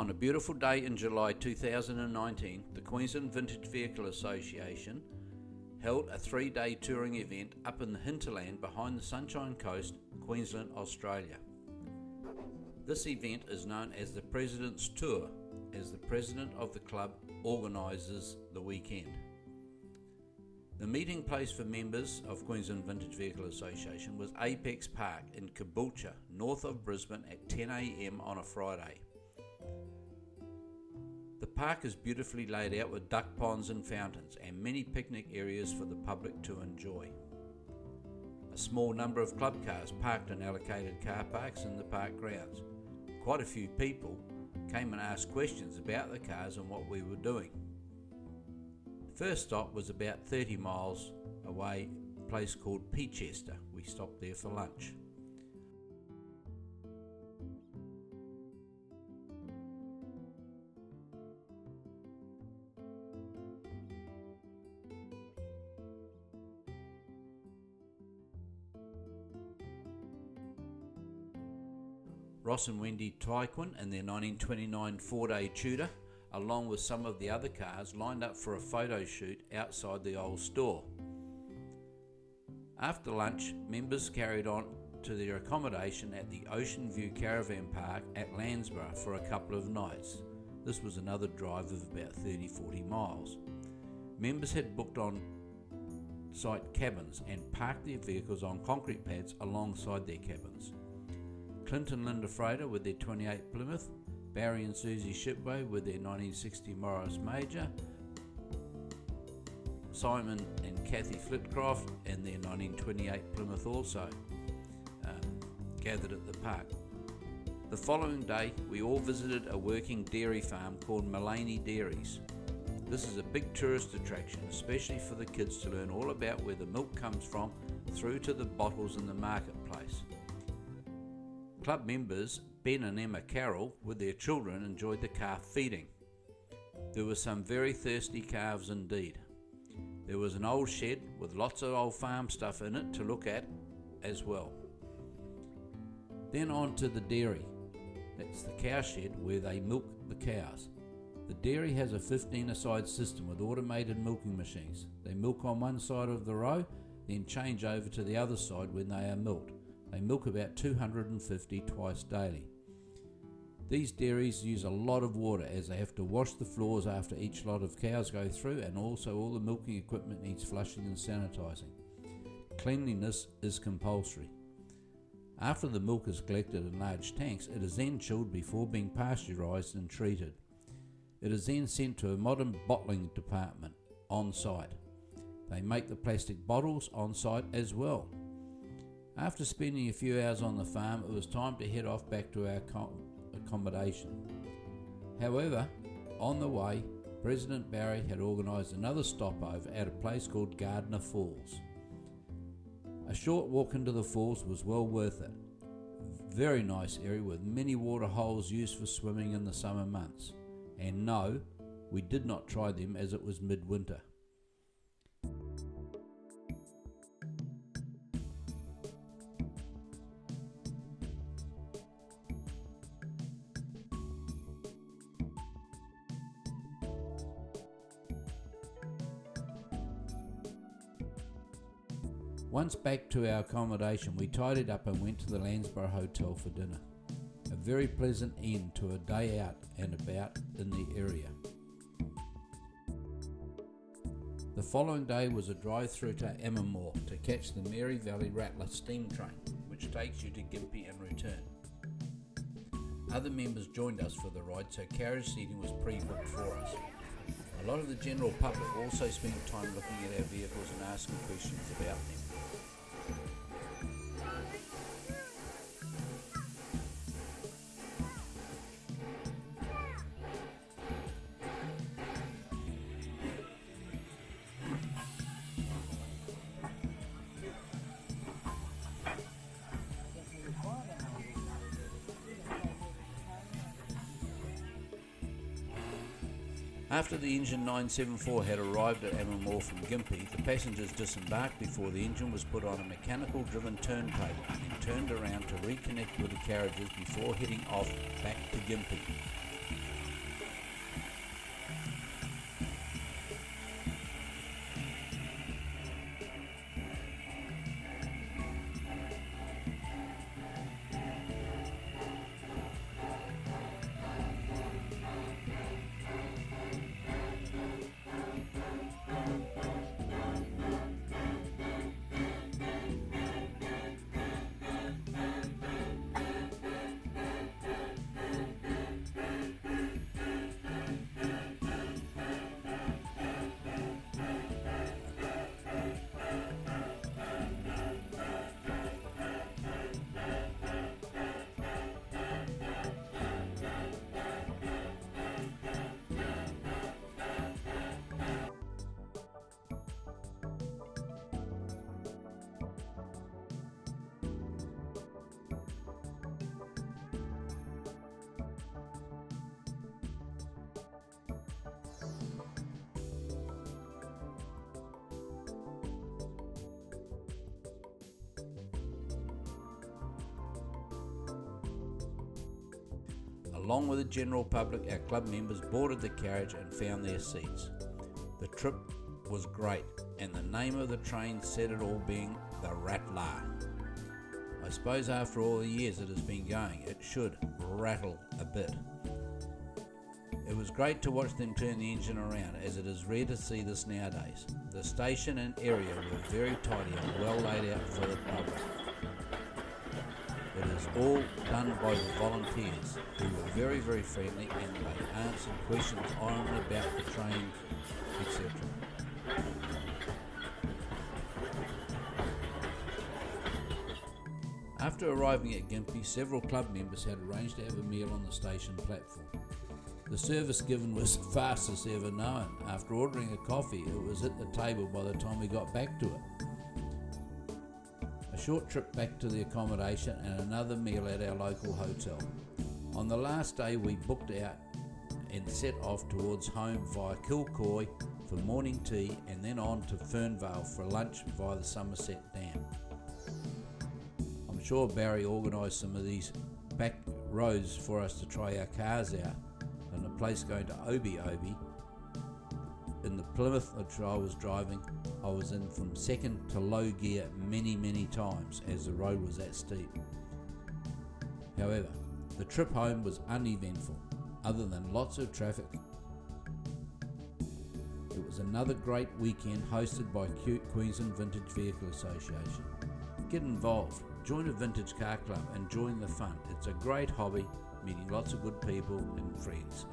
On a beautiful day in July 2019, the Queensland Vintage Vehicle Association held a 3-day touring event up in the hinterland behind the Sunshine Coast, Queensland, Australia. This event is known as the President's Tour, as the President of the club organises the weekend. The meeting place for members of Queensland Vintage Vehicle Association was Apex Park in Caboolture, north of Brisbane at 10 a.m. on a Friday. The park is beautifully laid out with duck ponds and fountains and many picnic areas for the public to enjoy. A small number of club cars parked in allocated car parks in the park grounds. Quite a few people came and asked questions about the cars and what we were doing. First stop was about 30 miles away, a place called Peachester. We stopped there for lunch. Ross and Wendy Tyquin and their 1929 4-day Tudor, along with some of the other cars, lined up for a photo shoot outside the old store. After lunch, members carried on to their accommodation at the Ocean View Caravan Park at Landsberg for a couple of nights. This was another drive of about 30-40 miles. Members had booked on-site cabins and parked their vehicles on concrete pads alongside their cabins. Clint and Linda Frater with their 28 Plymouth, Barry and Susie Shipway with their 1960 Morris Major, Simon and Kathy Flitcroft and their 1928 Plymouth also gathered at the park. The following day we all visited a working dairy farm called Malany Dairies. This is a big tourist attraction, especially for the kids to learn all about where the milk comes from through to the bottles in the marketplace. Club members Ben and Emma Carroll with their children enjoyed the calf feeding. There were some very thirsty calves indeed. There was an old shed with lots of old farm stuff in it to look at as well. Then on to the dairy. That's the cow shed where they milk the cows. The dairy has a 15-a-side system with automated milking machines. They milk on one side of the row, then change over to the other side when they are milked. They milk about 250 twice daily. These dairies use a lot of water as they have to wash the floors after each lot of cows go through, and also all the milking equipment needs flushing and sanitising. Cleanliness is compulsory. After the milk is collected in large tanks, it is then chilled before being pasteurised and treated. It is then sent to a modern bottling department on site. They make the plastic bottles on site as well. After spending a few hours on the farm, it was time to head off back to our accommodation. However, on the way, President Barry had organised another stopover at a place called Gardner Falls. A short walk into the falls was well worth it. Very nice area with many water holes used for swimming in the summer months. And no, we did not try them as it was midwinter. Once back to our accommodation, we tidied up and went to the Landsberg Hotel for dinner. A very pleasant end to a day out and about in the area. The following day was a drive through to Ammermoor to catch the Mary Valley Rattler steam train, which takes you to Gympie and return. Other members joined us for the ride, so carriage seating was pre-booked for us. A lot of the general public also spent time looking at our vehicles and asking questions about them. After the engine 974 had arrived at Ammermoor from Gympie, the passengers disembarked before the engine was put on a mechanical driven turntable and turned around to reconnect with the carriages before heading off back to Gympie. Along with the general public, our club members boarded the carriage and found their seats. The trip was great, and the name of the train said it all, being the Rattler. I suppose after all the years it has been going, it should rattle a bit. It was great to watch them turn the engine around, as it is rare to see this nowadays. The station and area were very tidy and well laid out for the public. It is all done by the volunteers, who were very, very friendly, and they answered questions on and about the train, etc. After arriving at Gympie, several club members had arranged to have a meal on the station platform. The service given was the fastest ever known. After ordering a coffee, it was at the table by the time we got back to it. A short trip back to the accommodation and another meal at our local hotel. On the last day, we booked out and set off towards home via Kilcoy for morning tea, and then on to Fernvale for lunch via the Somerset Dam. I'm sure Barry organised some of these back roads for us to try our cars out, and the place going to Obi. In the Plymouth which I was driving, I was in from second to low gear many times, as the road was that steep. However, the trip home was uneventful, other than lots of traffic. It was another great weekend hosted by Queensland Vintage Vehicle Association. Get involved, join a vintage car club and join the fun. It's a great hobby, meeting lots of good people and friends.